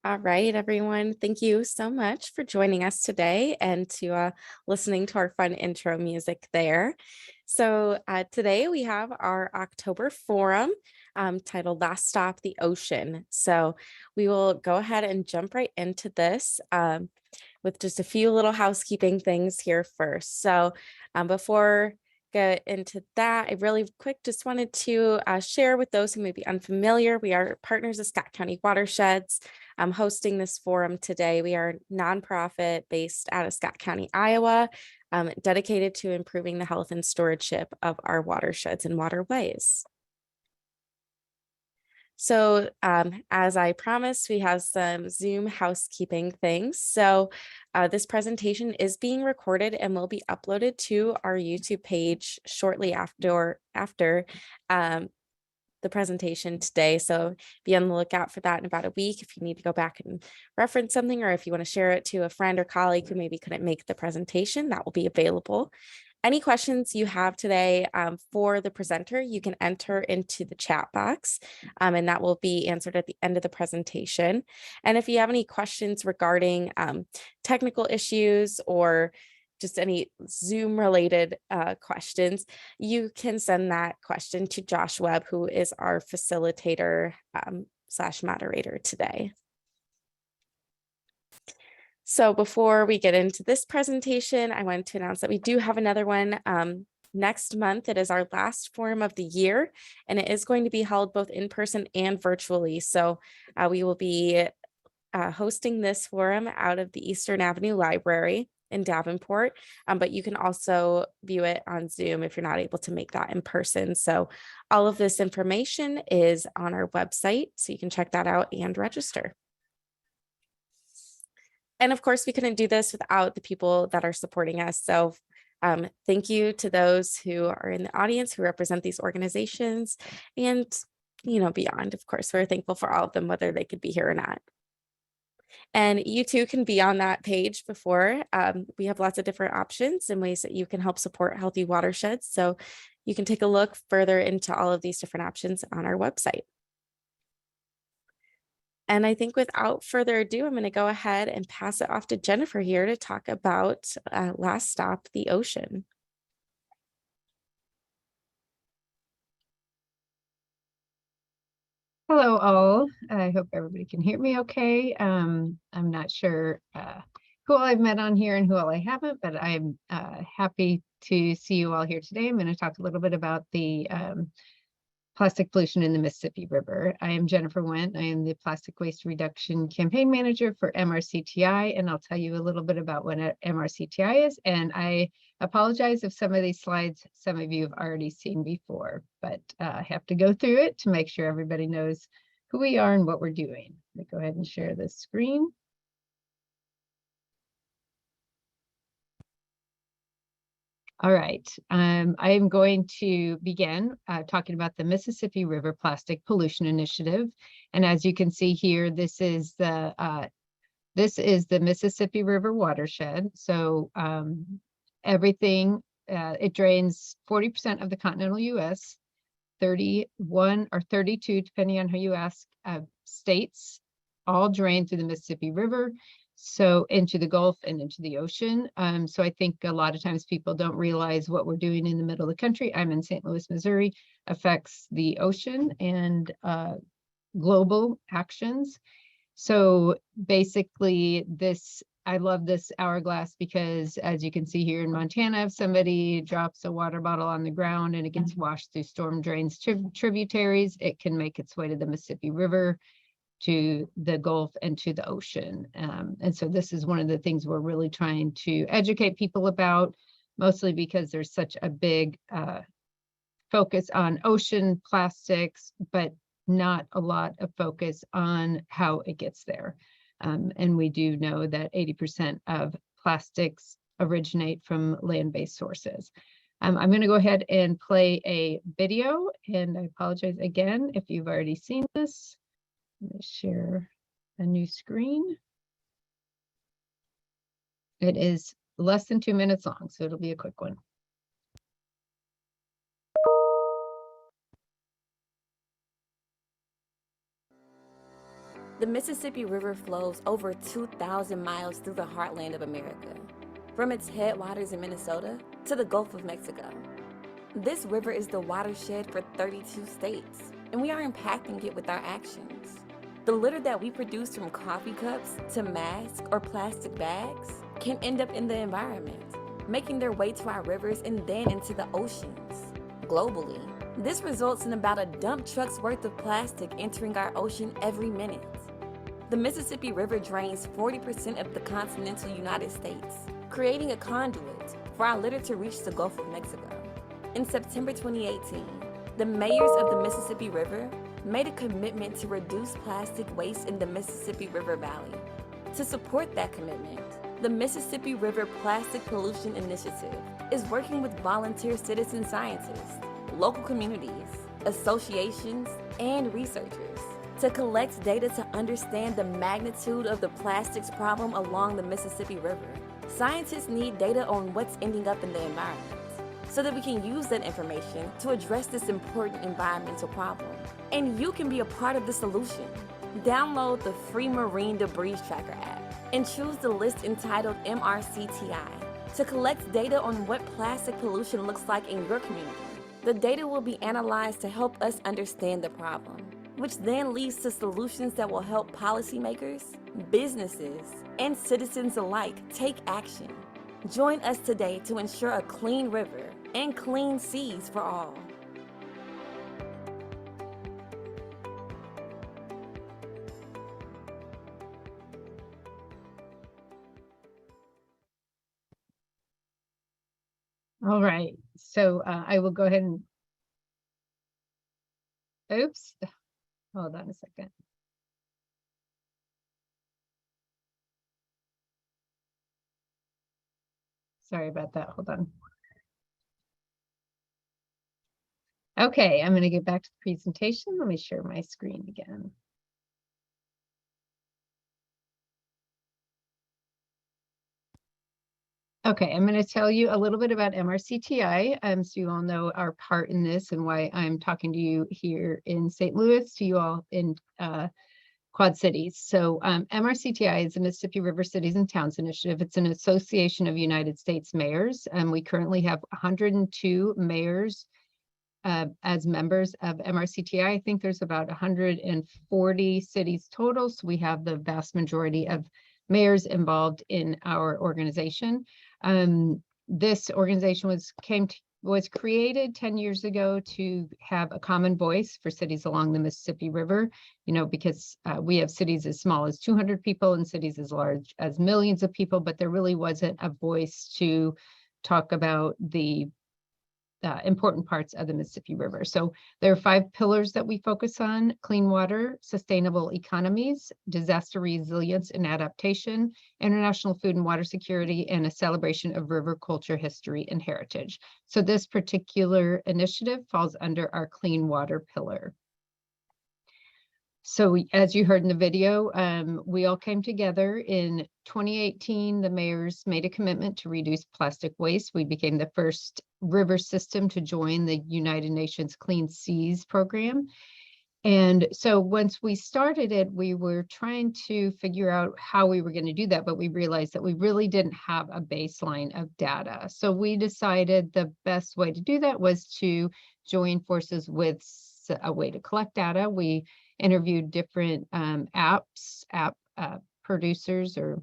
All right, everyone. Thank you so much for joining us today and to listening to our fun intro music there. So today we have our October forum titled Last Stop the Ocean. So we will go ahead and jump right into this with just a few little housekeeping things here first. So before get into that, I really quick just wanted to share with those who may be unfamiliar. We are partners of Scott County Watersheds. I'm hosting this forum today. We are a nonprofit based out of Scott County, Iowa, dedicated to improving the health and stewardship of our watersheds and waterways. So as I promised, we have some Zoom housekeeping things. So this presentation is being recorded and will be uploaded to our YouTube page shortly after the presentation today. So be on the lookout for that in about a week if you need to go back and reference something, or if you want to share it to a friend or colleague who maybe couldn't make the presentation, that will be available. Any questions you have today for the presenter, you can enter into the chat box and that will be answered at the end of the presentation. And if you have any questions regarding technical issues or just any Zoom related questions, you can send that question to Josh Webb, who is our facilitator / moderator today. So before we get into this presentation, I wanted to announce that we do have another one next month. It is our last forum of the year, and it is going to be held both in person and virtually. So we will be hosting this forum out of the Eastern Avenue Library in Davenport, but you can also view it on Zoom if you're not able to make that in person. So all of this information is on our website, so you can check that out and register. And of course, we couldn't do this without the people that are supporting us. So thank you to those who are in the audience who represent these organizations and, beyond. Of course, we're thankful for all of them, whether they could be here or not. And you too can be on that page before. We have lots of different options and ways that you can help support healthy watersheds. So you can take a look further into all of these different options on our website. And I think without further ado, I'm going to go ahead and pass it off to Jennifer here to talk about Last Stop the Ocean. Hello all, I hope everybody can hear me okay. I'm not sure who all I've met on here and who all I haven't, but I'm happy to see you all here today. I'm going to talk a little bit about the plastic pollution in the Mississippi River. I am Jennifer Wendt. I am the Plastic Waste Reduction Campaign Manager for MRCTI, and I'll tell you a little bit about what MRCTI is. And I apologize if some of these slides, some of you have already seen before, but I have to go through it to make sure everybody knows who we are and what we're doing. Let me go ahead and share this screen. All right, I am going to begin talking about the Mississippi River Plastic Pollution Initiative. And as you can see here, this is the Mississippi River watershed. So everything, it drains 40% of the continental US, 31 or 32, depending on how you ask, states all drain through the Mississippi River. So into the Gulf and into the ocean. So I think a lot of times people don't realize what we're doing in the middle of the country. I'm in St. Louis, Missouri, affects the ocean and global actions. So basically I love this hourglass because as you can see here in Montana, if somebody drops a water bottle on the ground and it gets washed through storm drains, tributaries, it can make its way to the Mississippi River, to the Gulf, and to the ocean. And so this is one of the things we're really trying to educate people about, mostly because there's such a big focus on ocean plastics, but not a lot of focus on how it gets there. And we do know that 80% of plastics originate from land-based sources. I'm going to go ahead and play a video, and I apologize again if you've already seen this. Let me share a new screen. It is less than 2 minutes long, so it'll be a quick one. The Mississippi River flows over 2,000 miles through the heartland of America, from its headwaters in Minnesota to the Gulf of Mexico. This river is the watershed for 32 states, and we are impacting it with our actions. The litter that we produce from coffee cups to masks or plastic bags can end up in the environment, making their way to our rivers and then into the oceans. Globally, this results in about a dump truck's worth of plastic entering our ocean every minute. The Mississippi River drains 40% of the continental United States, creating a conduit for our litter to reach the Gulf of Mexico. In September 2018, the mayors of the Mississippi River made a commitment to reduce plastic waste in the Mississippi River Valley. To support that commitment, the Mississippi River Plastic Pollution Initiative is working with volunteer citizen scientists, local communities, associations, and researchers to collect data to understand the magnitude of the plastics problem along the Mississippi River. Scientists need data on what's ending up in the environment so that we can use that information to address this important environmental problem. And you can be a part of the solution. Download the free Marine Debris Tracker app and choose the list entitled MRCTI to collect data on what plastic pollution looks like in your community. The data will be analyzed to help us understand the problem, which then leads to solutions that will help policymakers, businesses, and citizens alike take action. Join us today to ensure a clean river and clean seas for all. All right, so I will go ahead and, oops, hold on a second. Sorry about that, hold on. Okay, I'm gonna get back to the presentation. Let me share my screen again. Okay, I'm going to tell you a little bit about MRCTI, so you all know our part in this and why I'm talking to you here in St. Louis, to you all in Quad Cities. So MRCTI is the Mississippi River Cities and Towns Initiative. It's an association of United States mayors, and we currently have 102 mayors as members of MRCTI. I think there's about 140 cities total, so we have the vast majority of mayors involved in our organization. This organization was created 10 years ago to have a common voice for cities along the Mississippi River, because we have cities as small as 200 people and cities as large as millions of people, but there really wasn't a voice to talk about the important parts of the Mississippi River. So there are 5 pillars that we focus on: clean water, sustainable economies, disaster resilience and adaptation, international food and water security, and a celebration of river culture, history, and heritage. So this particular initiative falls under our clean water pillar. So as you heard in the video, we all came together in 2018. The mayors made a commitment to reduce plastic waste. We became the first river system to join the United Nations Clean Seas program. And so once we started it, we were trying to figure out how we were going to do that, but we realized that we really didn't have a baseline of data. So we decided the best way to do that was to join forces with a way to collect data. We interviewed different app producers or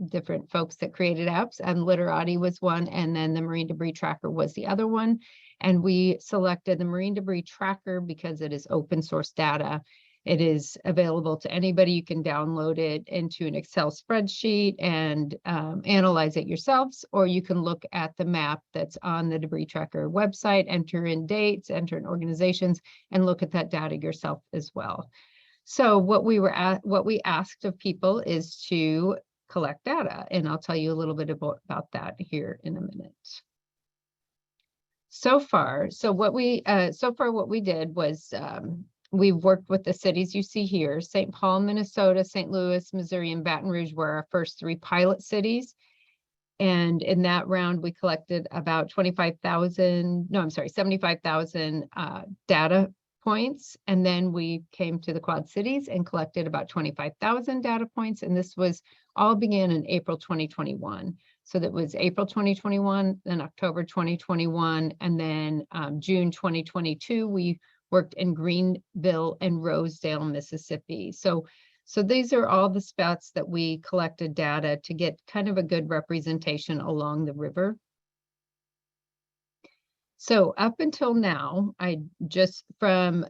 different folks that created apps, and Literati was one, and then the Marine Debris Tracker was the other one. And we selected the Marine Debris Tracker because it is open source data. It is available to anybody. You can download it into an Excel spreadsheet and analyze it yourselves, or you can look at the map that's on the Debris Tracker website, enter in dates, enter in organizations, and look at that data yourself as well. So what we asked of people is to collect data, and I'll tell you a little bit about that here in a minute. So far what we did was we've worked with the cities you see here: St. Paul, Minnesota, St. Louis, Missouri, and Baton Rouge were our first 3 pilot cities. And in that round, we collected about 75,000 data points. And then we came to the Quad Cities and collected about 25,000 data points. And this was all began in April 2021. So that was April 2021, then October 2021, and then June 2022, we worked in Greenville and Rosedale, Mississippi. So these are all the spots that we collected data to get kind of a good representation along the river. So up until now, I just from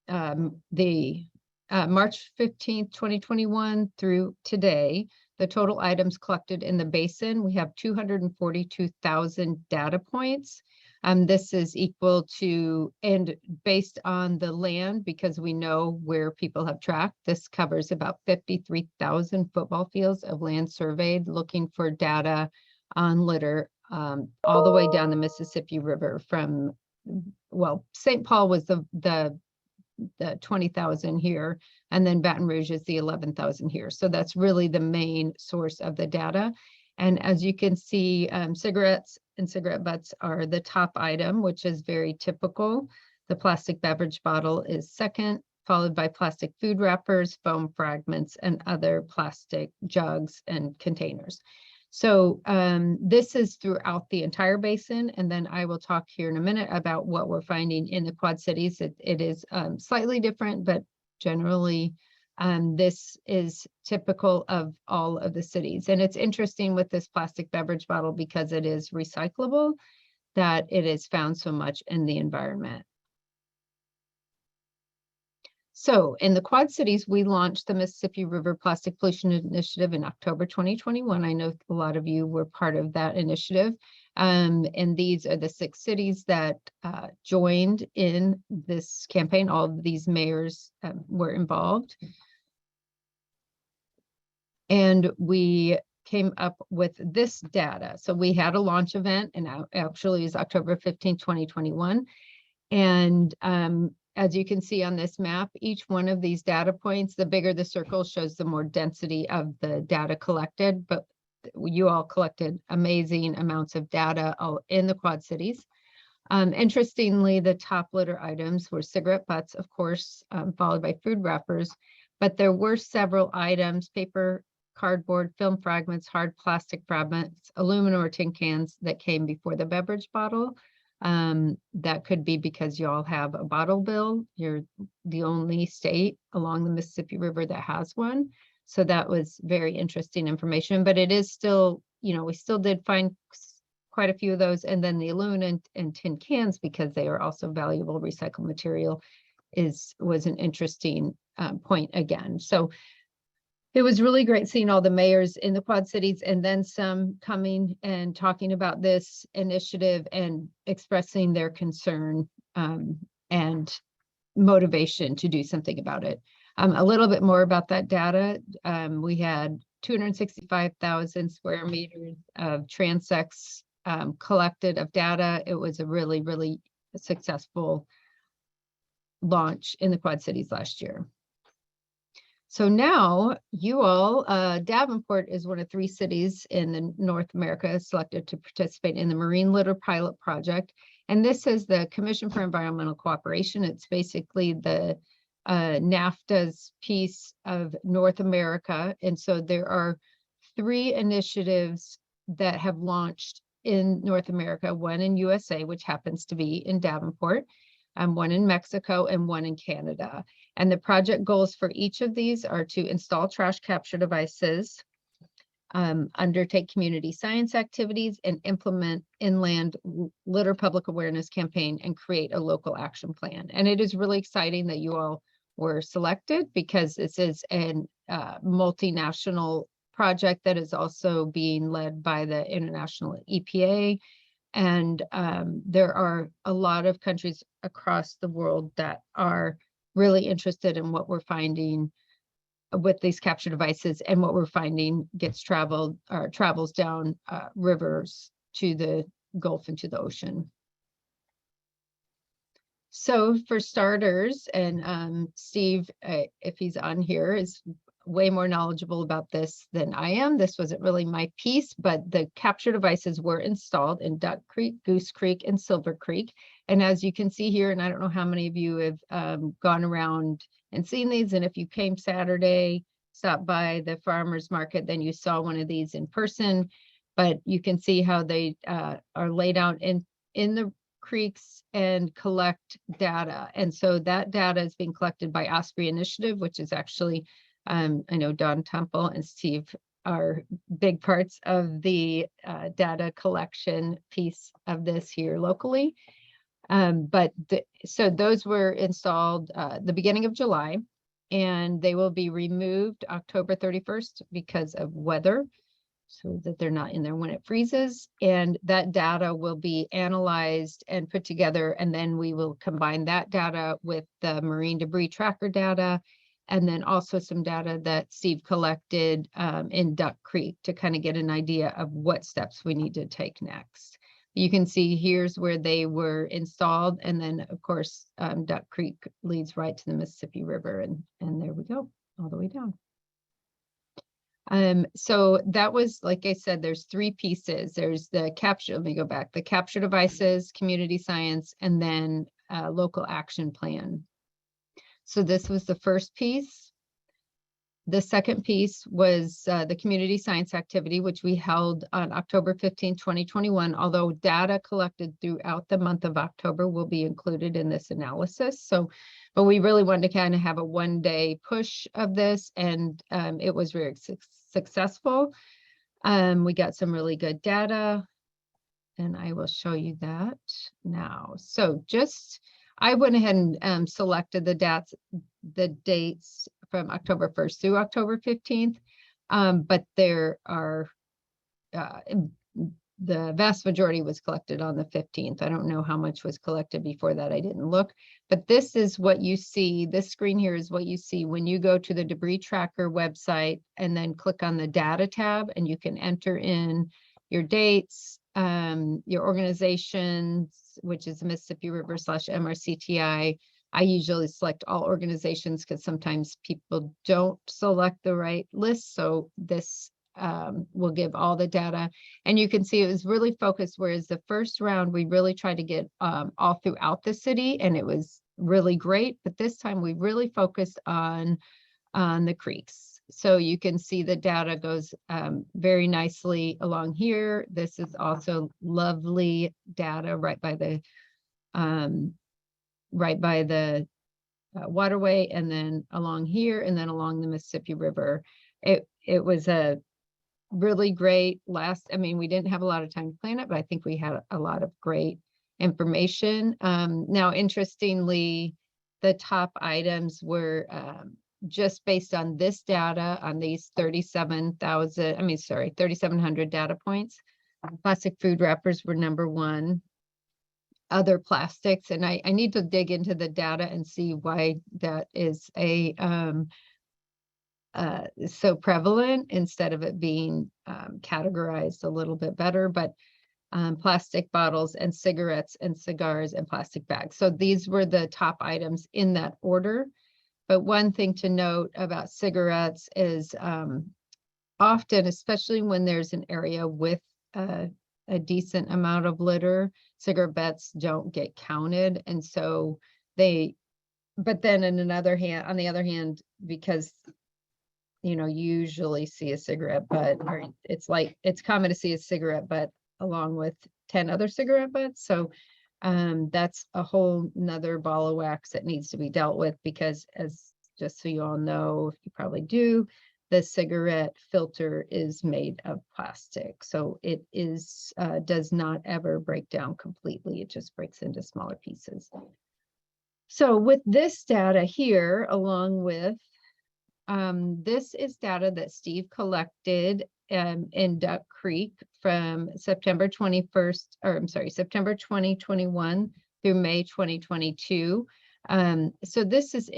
the March 15th, 2021 through today, the total items collected in the basin, we have 242,000 data points. This is equal to, and based on the land, because we know where people have tracked, this covers about 53,000 football fields of land surveyed, looking for data on litter all the way down the Mississippi River from, well, St. Paul was the 20,000 here, and then Baton Rouge is the 11,000 here. So that's really the main source of the data. And as you can see, cigarettes and cigarette butts are the top item, which is very typical. The plastic beverage bottle is second, followed by plastic food wrappers, foam fragments, and other plastic jugs and containers. So this is throughout the entire basin, and then I will talk here in a minute about what we're finding in the Quad Cities. It is slightly different, but generally this is typical of all of the cities. And it's interesting with this plastic beverage bottle because it is recyclable, that it is found so much in the environment. So in the Quad Cities, we launched the Mississippi River Plastic Pollution Initiative in October 2021. I know a lot of you were part of that initiative. And these are the 6 cities that joined in this campaign. All of these mayors were involved. And we came up with this data. So we had a launch event, and actually is October 15, 2021. And as you can see on this map, each one of these data points, the bigger the circle shows the more density of the data collected, but you all collected amazing amounts of data in the Quad Cities. Interestingly, the top litter items were cigarette butts, of course, followed by food wrappers, but there were several items, paper, cardboard, film fragments, hard plastic fragments, aluminum or tin cans that came before the beverage bottle. That could be because you all have a bottle bill. You're the only state along the Mississippi River that has one. So that was very interesting information, but it is still, we still did find quite a few of those. And then the aluminum and tin cans, because they are also valuable recycled material, was an interesting point again. So it was really great seeing all the mayors in the Quad Cities, and then some coming and talking about this initiative and expressing their concern and motivation to do something about it. A little bit more about that data. We had 265,000 square meters of transects collected of data. It was a really, really successful launch in the Quad Cities last year. So now you all, Davenport is one of 3 cities in the North America selected to participate in the Marine Litter Pilot Project. And this is the Commission for Environmental Cooperation. It's basically the NAFTA's piece of North America. And so there are 3 initiatives that have launched in North America, one in USA, which happens to be in Davenport, one in Mexico, and one in Canada. And the project goals for each of these are to install trash capture devices, undertake community science activities, and implement inland litter public awareness campaign and create a local action plan. And it is really exciting that you all were selected, because this is a multinational project that is also being led by the international EPA. And there are a lot of countries across the world that are really interested in what we're finding with these capture devices, and what we're finding travels down rivers to the Gulf and to the ocean. So for starters, and Steve, if he's on here, is way more knowledgeable about this than I am. This wasn't really my piece, but the capture devices were installed in Duck Creek, Goose Creek, and Silver Creek. And as you can see here, and I don't know how many of you have gone around and seen these, and if you came Saturday, stopped by the farmers market, then you saw one of these in person. But you can see how they are laid out in the creeks and collect data. And so that data is being collected by Osprey Initiative, which is actually, I know Don Temple and Steve are big parts of the data collection piece of this here locally. So those were installed the beginning of July, and they will be removed October 31st because of weather, so that they're not in there when it freezes. And that data will be analyzed and put together, and then we will combine that data with the marine debris tracker data, and then also some data that Steve collected in Duck Creek to kind of get an idea of what steps we need to take next. You can see here's where they were installed, and then of course Duck Creek leads right to the Mississippi River, and there we go, all the way down. So that was, like I said, there's three pieces. There's the capture, let me go back, the capture devices, community science, and then local action plan. So this was the first piece. The second piece was the community science activity, which we held on October 15, 2021, although data collected throughout the month of October will be included in this analysis. So, but we really wanted to kind of have a one-day push of this, and it was very successful. We got some really good data, and I will show you that now. So I went ahead and selected the dates from October 1st through October 15th, but there are, the vast majority was collected on the 15th. I don't know how much was collected before that, I didn't look, but this is what you see. This screen here is what you see when you go to the debris tracker website and then click on the data tab, and you can enter in your dates, your organizations, which is the Mississippi River / MRCTI. I usually select all organizations because sometimes people don't select the right list. So this will give all the data, and you can see it was really focused, whereas the first round we really tried to get all throughout the city, and it was really great. But this time we really focused on the creeks. So you can see the data goes very nicely along here. This is also lovely data right by the waterway, and then along here, and then along the Mississippi River. It was a really great I mean, we didn't have a lot of time to plan it, but I think we had a lot of great information. Now, interestingly, the top items were just based on this data on these 3,700 data points. Plastic food wrappers were number one. Other plastics, and I need to dig into the data and see why that is so prevalent instead of it being categorized a little bit better, but plastic bottles and cigarettes and cigars and plastic bags. So these were the top items in that order. But one thing to note about cigarettes is often, especially when there's an area with a decent amount of litter, cigarette butts don't get counted. And so but then on the other hand, because you usually see a cigarette butt, or it's common to see a cigarette butt along with 10 other cigarette butts. So that's a whole nother ball of wax that needs to be dealt with, because just so you all know, if you probably do, the cigarette filter is made of plastic. So it does not ever break down completely. It just breaks into smaller pieces. So with this data here, along with this is data that Steve collected in Duck Creek from September 2021 through May 2022. So this is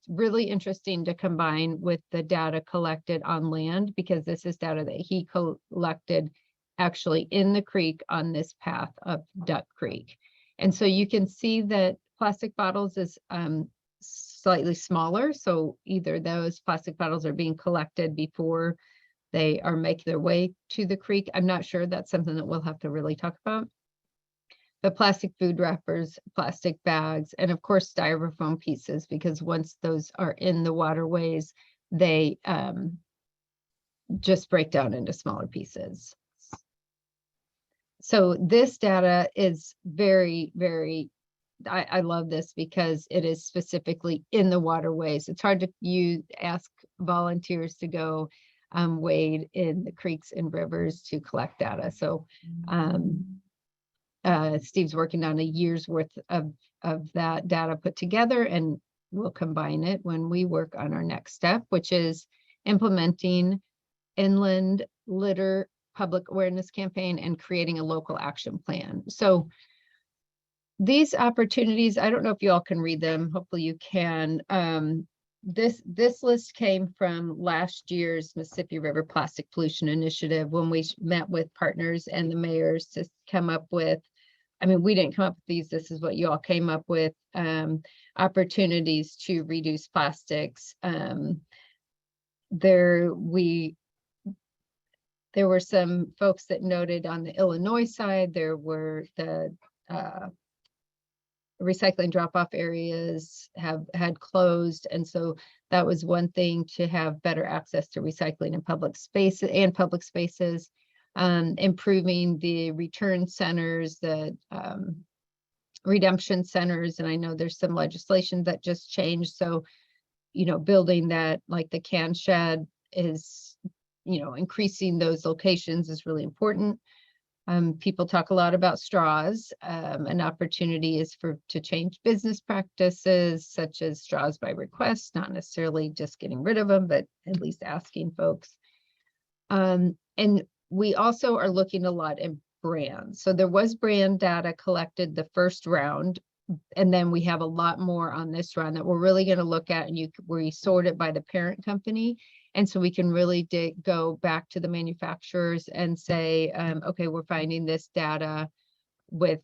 really interesting to combine with the data collected on land, because this is data that he collected actually in the creek on this path of Duck Creek. And so you can see that plastic bottles is slightly smaller. So either those plastic bottles are being collected before they are making their way to the creek. I'm not sure. That's something that we'll have to really talk about. But plastic food wrappers, plastic bags, and of course styrofoam pieces, because once those are in the waterways, they just break down into smaller pieces. So this data is very, very, I love this because it is specifically in the waterways. It's hard to ask volunteers to go wade in the creeks and rivers to collect data. So Steve's working on a year's worth of that data put together, and we'll combine it when we work on our next step, which is implementing inland litter public awareness campaign and creating a local action plan. So these opportunities, I don't know if you all can read them. Hopefully you can. This list came from last year's Mississippi River Plastic Pollution Initiative, when we met with partners and the mayors to come up with, I mean, we didn't come up with these, this is what you all came up with, opportunities to reduce plastics. There were some folks that noted on the Illinois side, there were the recycling drop-off areas had closed. And so that was one thing, to have better access to recycling in public spaces, improving the return centers, the redemption centers. And I know there's some legislation that just changed. So, building that, like the can shed is, increasing those locations is really important. People talk a lot about straws. An opportunity is to change business practices, such as straws by request, not necessarily just getting rid of them, but at least asking folks. And we also are looking a lot at brands. So there was brand data collected the first round, and then we have a lot more on this round that we're really going to look at, and we sort it by the parent company. And so we can really go back to the manufacturers and say, okay, we're finding this data with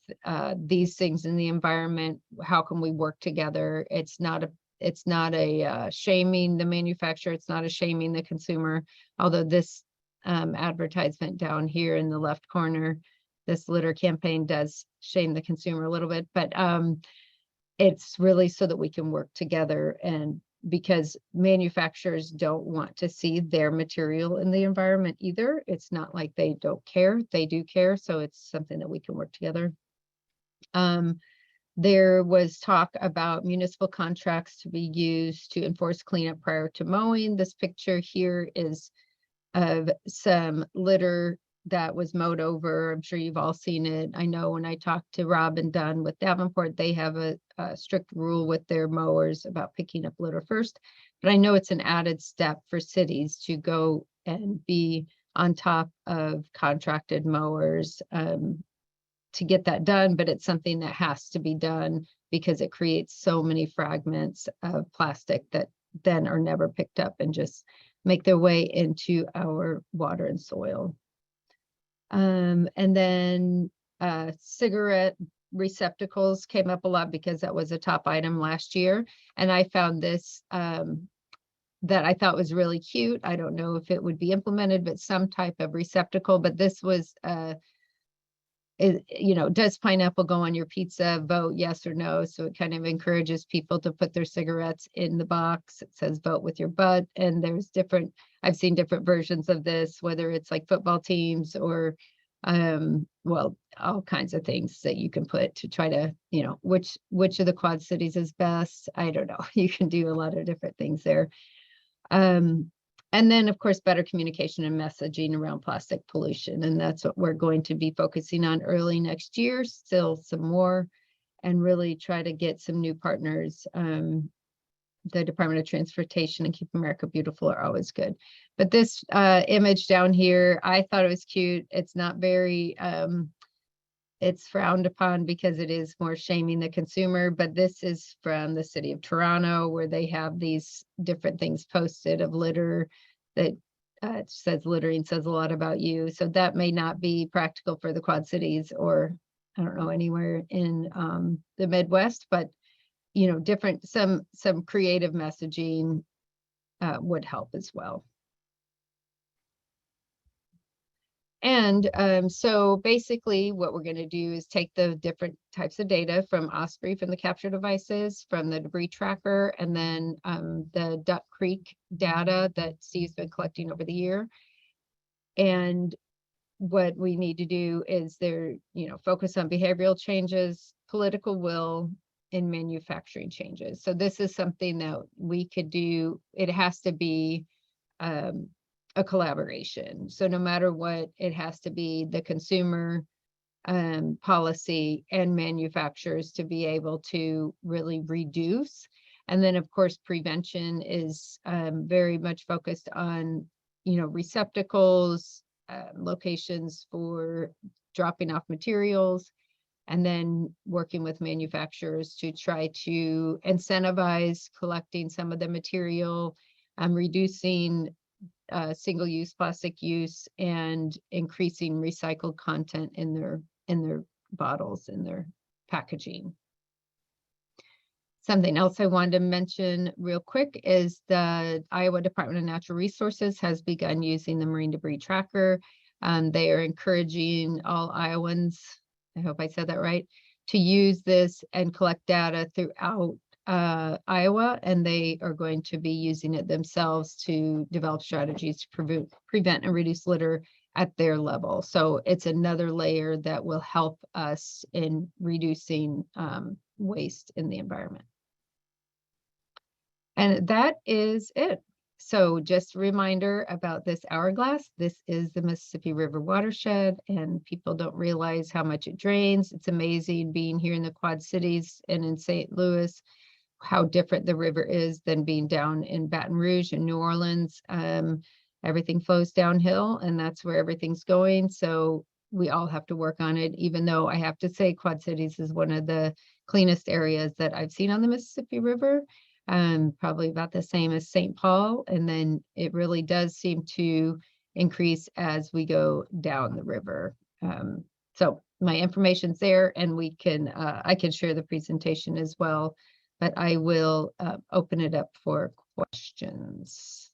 these things in the environment. How can we work together? It's not a shaming the manufacturer. It's not a shaming the consumer. Although this advertisement down here in the left corner, this litter campaign does shame the consumer a little bit, but it's really so that we can work together, and because manufacturers don't want to see their material in the environment either. It's not like they don't care, they do care. So it's something that we can work together. There was talk about municipal contracts to be used to enforce cleanup prior to mowing. This picture here is of some litter that was mowed over. I'm sure you've all seen it. I know when I talked to Rob and Dunn with Davenport, they have a strict rule with their mowers about picking up litter first. But I know it's an added step for cities to go and be on top of contracted mowers to get that done. But it's something that has to be done because it creates so many fragments of plastic that then are never picked up and just make their way into our water and soil. And then cigarette receptacles came up a lot because that was a top item last year. And I found this that I thought was really cute. I don't know if it would be implemented, but some type of receptacle. But this was, does pineapple go on your pizza? Vote yes or no. So it kind of encourages people to put their cigarettes in the box. It says vote with your butt. And there's I've seen different versions of this, whether it's like football teams or, all kinds of things that you can put to try to, which of the Quad Cities is best. I don't know. You can do a lot of different things there. And then, of course, better communication and messaging around plastic pollution. And that's what we're going to be focusing on early next year, still some more, and really try to get some new partners. The Department of Transportation and Keep America Beautiful are always good. But this image down here, I thought it was cute. It's not very, it's frowned upon because it is more shaming the consumer, but this is from the city of Toronto, where they have these different things posted of litter that it says littering says a lot about you. So that may not be practical for the Quad Cities, or I don't know, anywhere in the Midwest, but you know, different, some creative messaging would help as well. And so basically what we're going to do is take the different types of data from Osprey, from the capture devices, from the debris tracker, and then the Duck Creek data that Steve's been collecting over the year. And what we need to do is focus on behavioral changes, political will, and manufacturing changes. So this is something that we could do. It has to be a collaboration. So no matter what, it has to be the consumer, policy, and manufacturers to be able to really reduce. And then of course, prevention is very much focused on, receptacles, locations for dropping off materials, and then working with manufacturers to try to incentivize collecting some of the material, reducing single-use plastic use, and increasing recycled content in their bottles, in their packaging. Something else I wanted to mention real quick is the Iowa Department of Natural Resources has begun using the Marine Debris Tracker. They are encouraging all Iowans, I hope I said that right, to use this and collect data throughout Iowa, and they are going to be using it themselves to develop strategies to prevent and reduce litter at their level. So it's another layer that will help us in reducing waste in the environment. And that is it. So just a reminder about this hourglass. This is the Mississippi River watershed, and people don't realize how much it drains. It's amazing being here in the Quad Cities and in St. Louis, how different the river is than being down in Baton Rouge and New Orleans. Everything flows downhill, and that's where everything's going. So we all have to work on it, even though I have to say Quad Cities is one of the cleanest areas that I've seen on the Mississippi River. Probably about the same as St. Paul. And then it really does seem to increase as we go down the river. So my information's there, and we can I can share the presentation as well, but I will open it up for questions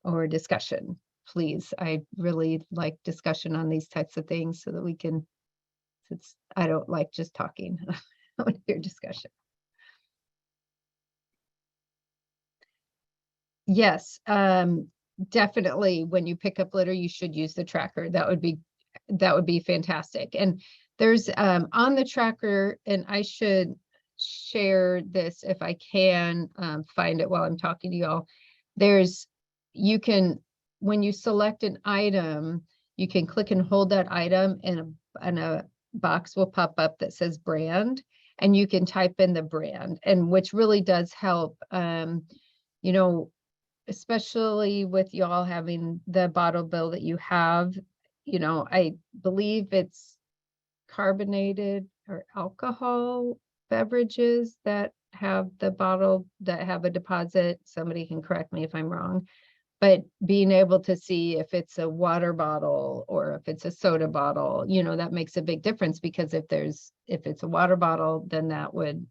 or discussion, please. I really like discussion on these types of things so that we can, since I don't like just talking, I want to hear discussion. Yes, definitely. When you pick up litter, you should use the tracker. That would be fantastic. And there's on the tracker, and I should share this if I can find it while I'm talking to y'all. You can, when you select an item, you can click and hold that item, and a box will pop up that says brand, and you can type in the brand, and which really does help. Especially with y'all having the bottle bill that you have, I believe it's carbonated or alcohol beverages that have the bottle that have a deposit. Somebody can correct me if I'm wrong, but being able to see if it's a water bottle or if it's a soda bottle, that makes a big difference, because if it's a water bottle, then that would,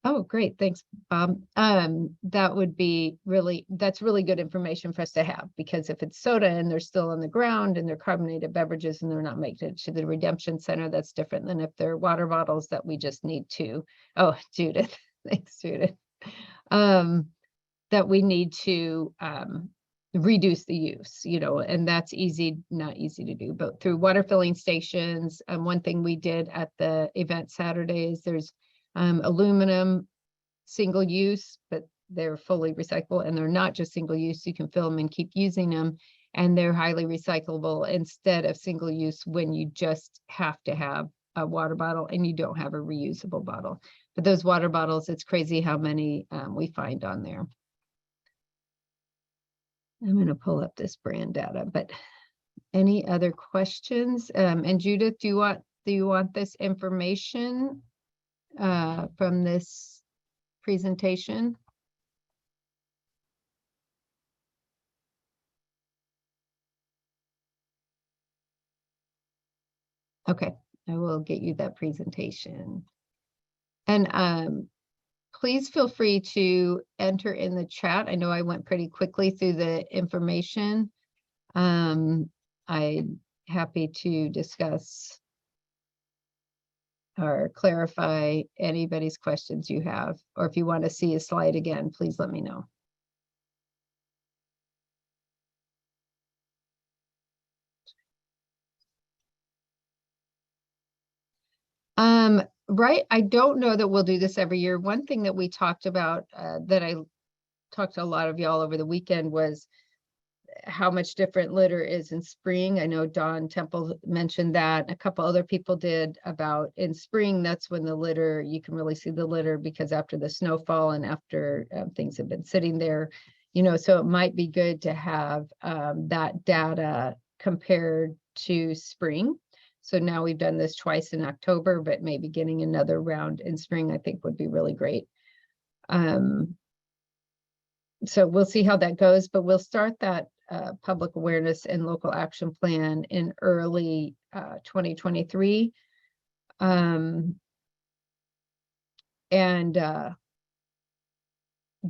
oh, great. Thanks, Bob. That would be that's really good information for us to have, because if it's soda and they're still on the ground and they're carbonated beverages and they're not making it to the redemption center, that's different than if they're water bottles that we just need to, oh, Judith, thanks, Judith, that we need to reduce the use, and that's not easy to do, but through water filling stations. One thing we did at the event Saturday is there's aluminum single use, but they're fully recyclable, and they're not just single use. You can fill them and keep using them, and they're highly recyclable instead of single use when you just have to have a water bottle and you don't have a reusable bottle. But those water bottles, it's crazy how many we find on there. I'm going to pull up this brand data, but any other questions? And Judith, do you want this information from this presentation? Okay, I will get you that presentation. And please feel free to enter in the chat. I know I went pretty quickly through the information. I'm happy to discuss or clarify anybody's questions you have, or if you want to see a slide again, please let me know. Right, I don't know that we'll do this every year. One thing that we talked about, that I talked to a lot of y'all over the weekend, was how much different litter is in spring. I know Don Temple mentioned that. A couple other people did, about in spring, that's when the litter, you can really see the litter, because after the snowfall and after things have been sitting there, you know, so it might be good to have that data compared to spring. So now we've done this twice in October, but maybe getting another round in spring, I think would be really great. So we'll see how that goes, but we'll start that public awareness and local action plan in early 2023. And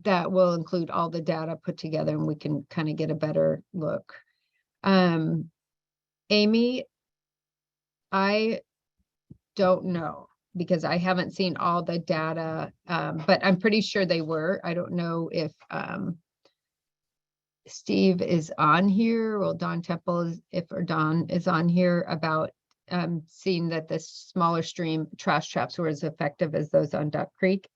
that will include all the data put together, and we can kind of get a better look. Amy, I don't know, because I haven't seen all the data, but I'm pretty sure they were. I don't know if Steve is on here, well, Don Temple is, or Don is on here, about seeing that the smaller stream trash traps were as effective as those on Duck Creek.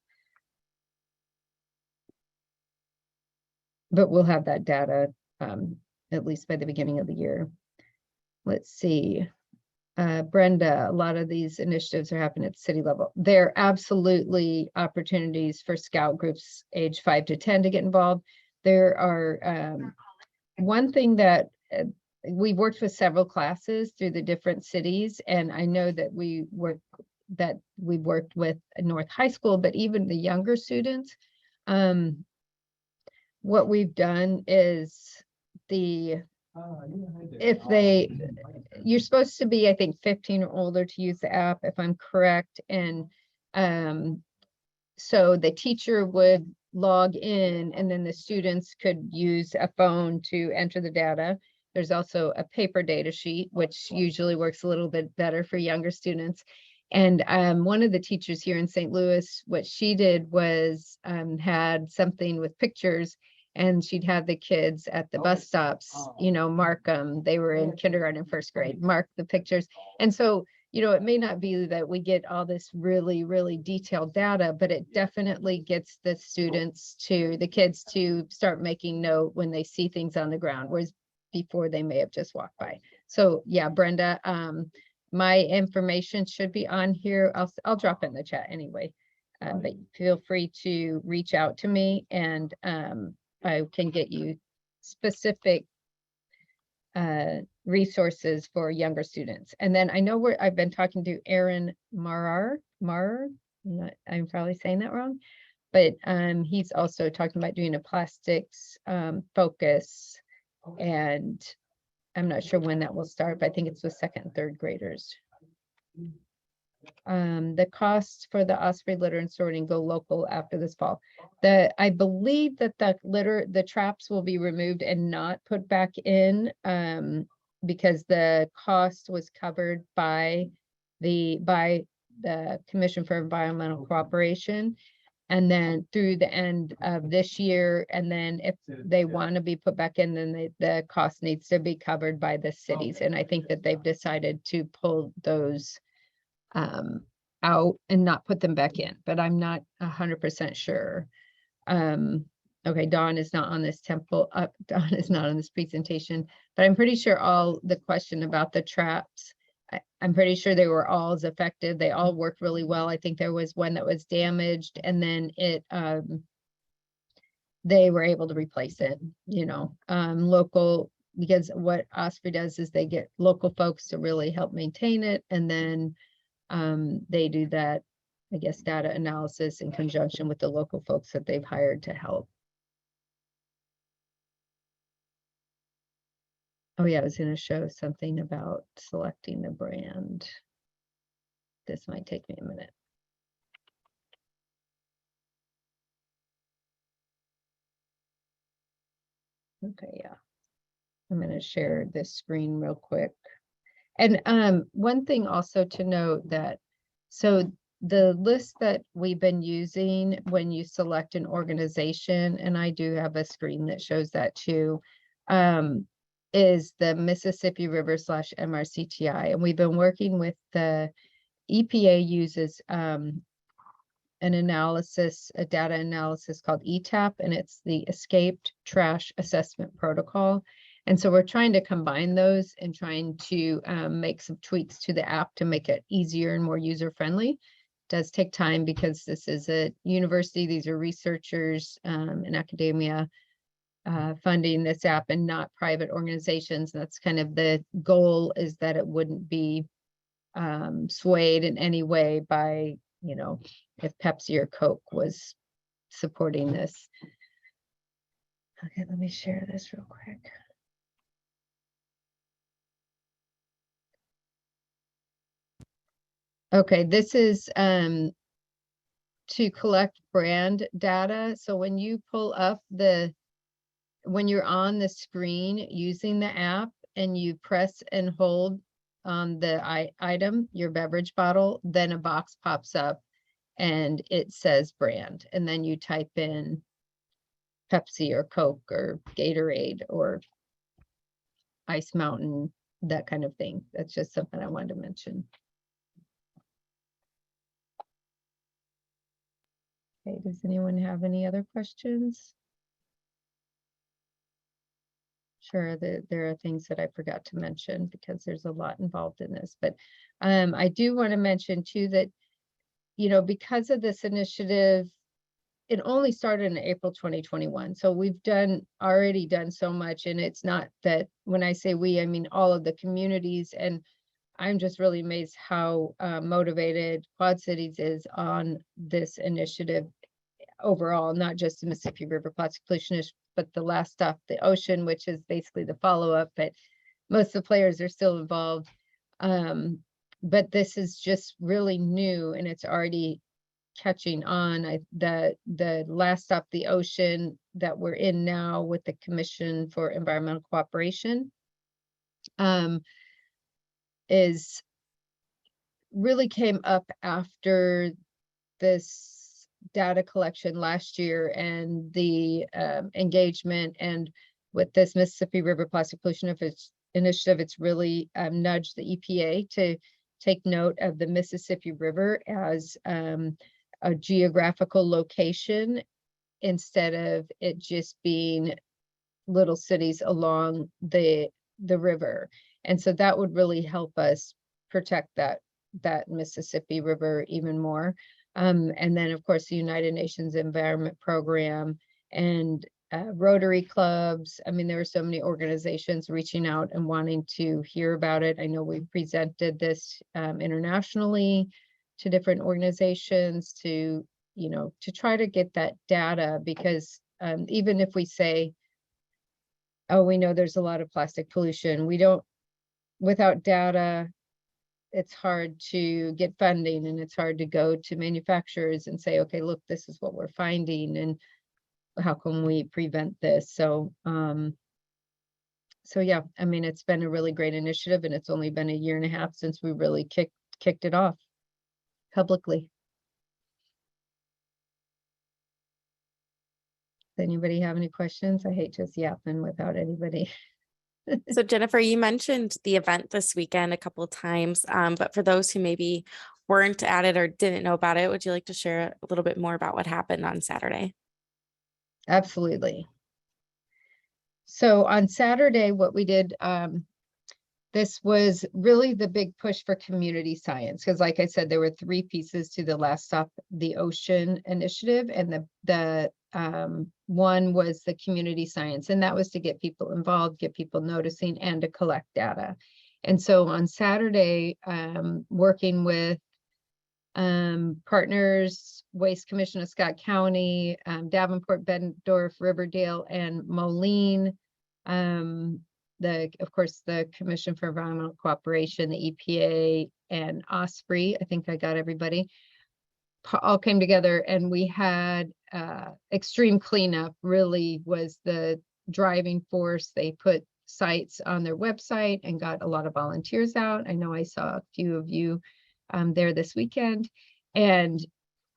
But we'll have that data at least by the beginning of the year. Let's see. Brenda, a lot of these initiatives are happening at the city level. There are absolutely opportunities for scout groups age 5 to 10 to get involved. There are one thing that we worked with several classes through the different cities, and I know that we worked with North High School, but even the younger students, what we've done is you're supposed to be, I think, 15 or older to use the app, if I'm correct. And so the teacher would log in, and then the students could use a phone to enter the data. There's also a paper data sheet, which usually works a little bit better for younger students. And one of the teachers here in St. Louis, what she did was had something with pictures, and she'd have the kids at the bus stops, you know, mark them. They were in kindergarten and first grade, mark the pictures. And so, you know, it may not be that we get all this really, really detailed data, but it definitely gets the kids to start making note when they see things on the ground, whereas before they may have just walked by. So yeah, Brenda, my information should be on here. I'll drop it in the chat anyway, but feel free to reach out to me, and I can get you specific resources for younger students. And then I know I've been talking to Aaron Marar, I'm probably saying that wrong, but he's also talking about doing a plastics focus, and I'm not sure when that will start, but I think it's with second and third graders. The costs for the Osprey litter and sorting go local after this fall. I believe that the traps will be removed and not put back in, because the cost was covered by the Commission for Environmental Cooperation, and then through the end of this year. And then if they want to be put back in, then the cost needs to be covered by the cities. And I think that they've decided to pull those out and not put them back in, but I'm not 100% sure. Okay, Dawn is not on this Dawn is not on this presentation, but I'm pretty sure all the question about the traps, I'm pretty sure they were all as effective. They all worked really well. I think there was one that was damaged, and then they were able to replace it, you know, local, because what Osprey does is they get local folks to really help maintain it, and then they do that, I guess, data analysis in conjunction with the local folks that they've hired to help. Oh yeah, I was going to show something about selecting the brand. This might take me a minute. Okay, yeah. I'm going to share this screen real quick. And one thing also to note that, so the list that we've been using when you select an organization, and I do have a screen that shows that too, is the Mississippi River / MRCTI. And we've been working with the EPA uses an analysis, a data analysis called ETAP, and it's the Escaped Trash Assessment Protocol. And so we're trying to combine those and trying to make some tweaks to the app to make it easier and more user-friendly. It does take time because this is a university, these are researchers in academia funding this app and not private organizations. That's kind of the goal, is that it wouldn't be swayed in any way by, you know, if Pepsi or Coke was supporting this. Okay, let me share this real quick. Okay, this is to collect brand data. So when you pull up when you're on the screen using the app and you press and hold on the item, your beverage bottle, then a box pops up and it says brand. And then you type in Pepsi or Coke or Gatorade or Ice Mountain, that kind of thing. That's just something I wanted to mention. Okay, does anyone have any other questions? Sure, there are things that I forgot to mention because there's a lot involved in this, but I do want to mention too that, you know, because of this initiative, it only started in April 2021. So we've already done so much, and it's not that, when I say we, I mean all of the communities, and I'm just really amazed how motivated Quad Cities is on this initiative overall, not just the Mississippi River Plastic Pollution Initiative, but the last stop, the ocean, which is basically the follow-up, but most of the players are still involved. But this is just really new, and it's already catching on. The last stop, the ocean, that we're in now with the Commission for Environmental Cooperation, is really came up after this data collection last year and the engagement, and with this Mississippi River Plastic Pollution Initiative, it's really nudged the EPA to take note of the Mississippi River as a geographical location, instead of it just being little cities along the river. And so that would really help us protect that Mississippi River even more. And then, of course, the United Nations Environment Program and Rotary clubs. I mean, there are so many organizations reaching out and wanting to hear about it. I know we presented this internationally to different organizations to, you know, to try to get that data, because even if we say, oh, we know there's a lot of plastic pollution, without data, it's hard to get funding, and it's hard to go to manufacturers and say, okay, look, this is what we're finding, and how can we prevent this? So, so yeah, I mean, it's been a really great initiative, and it's only been a year and a half since we really kicked it off publicly. Does anybody have any questions? I hate just yapping without anybody. So Jennifer, you mentioned the event this weekend a couple of times, but for those who maybe weren't at it or didn't know about it, would you like to share a little bit more about what happened on Saturday? Absolutely. So on Saturday, what we did, this was really the big push for community science, because like I said, there were 3 pieces to the last stop, the ocean initiative, and the one was the community science, and that was to get people involved, get people noticing, and to collect data. And so on Saturday, working with partners, Waste Commission of Scott County, Davenport, Bettendorf, Riverdale, and Moline, of course, the Commission for Environmental Cooperation, the EPA, and Osprey. I think I got everybody. All came together, and we had extreme cleanup really was the driving force. They put sites on their website and got a lot of volunteers out. I know I saw a few of you there this weekend, and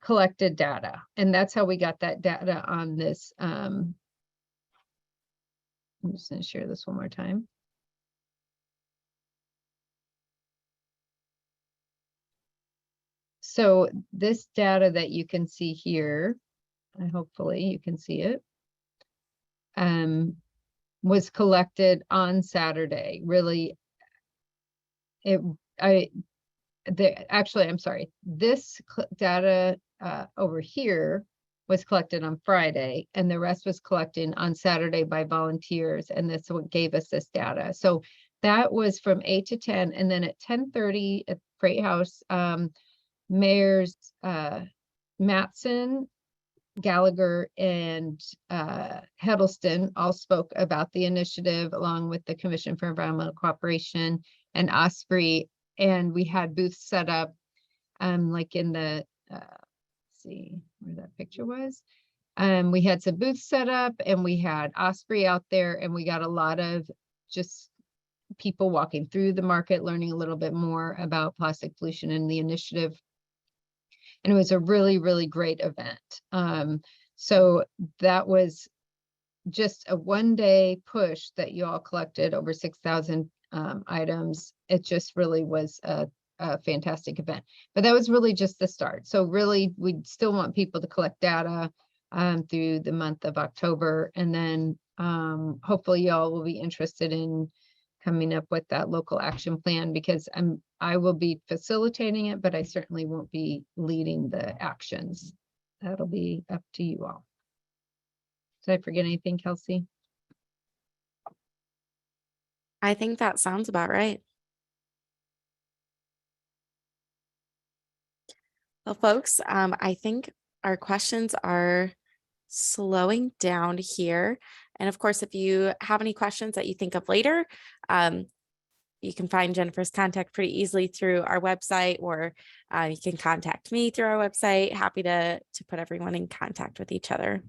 collected data. And that's how we got that data on this. I'm just going to share this one more time. So this data that you can see here, hopefully you can see it, was collected on Saturday. Really, actually, I'm sorry, this data over here was collected on Friday, and the rest was collected on Saturday by volunteers, and that's what gave us this data. So that was from 8 to 10, and then at 10:30 at Freight House, Mayors Matson, Gallagher, and Heddleston all spoke about the initiative, along with the Commission for Environmental Cooperation and Osprey. And we had booths set up, like in the, let's see where that picture was. We had some booths set up, and we had Osprey out there, and we got a lot of just people walking through the market, learning a little bit more about plastic pollution and the initiative. And it was a really, really great event. So that was just a one-day push that you all collected over 6,000 items. It just really was a fantastic event. But that was really just the start. So really, we still want people to collect data through the month of October. And then hopefully y'all will be interested in coming up with that local action plan, because I will be facilitating it, but I certainly won't be leading the actions. That'll be up to you all. Did I forget anything, Kelsey? I think that sounds about right. Well, folks, I think our questions are slowing down here. And of course, if you have any questions that you think of later, you can find Jennifer's contact pretty easily through our website, or you can contact me through our website. Happy to put everyone in contact with each other.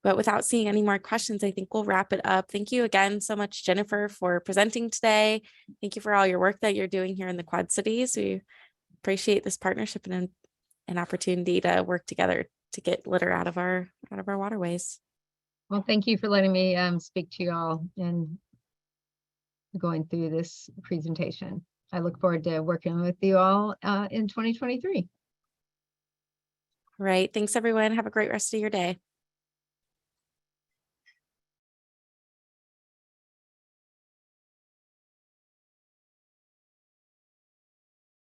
But without seeing any more questions, I think we'll wrap it up. Thank you again so much, Jennifer, for presenting today. Thank you for all your work that you're doing here in the Quad Cities. We appreciate this partnership and an opportunity to work together to get litter out of our waterways. Well, thank you for letting me speak to you all and going through this presentation. I look forward to working with you all in 2023. Right. Thanks, everyone. Have a great rest of your day.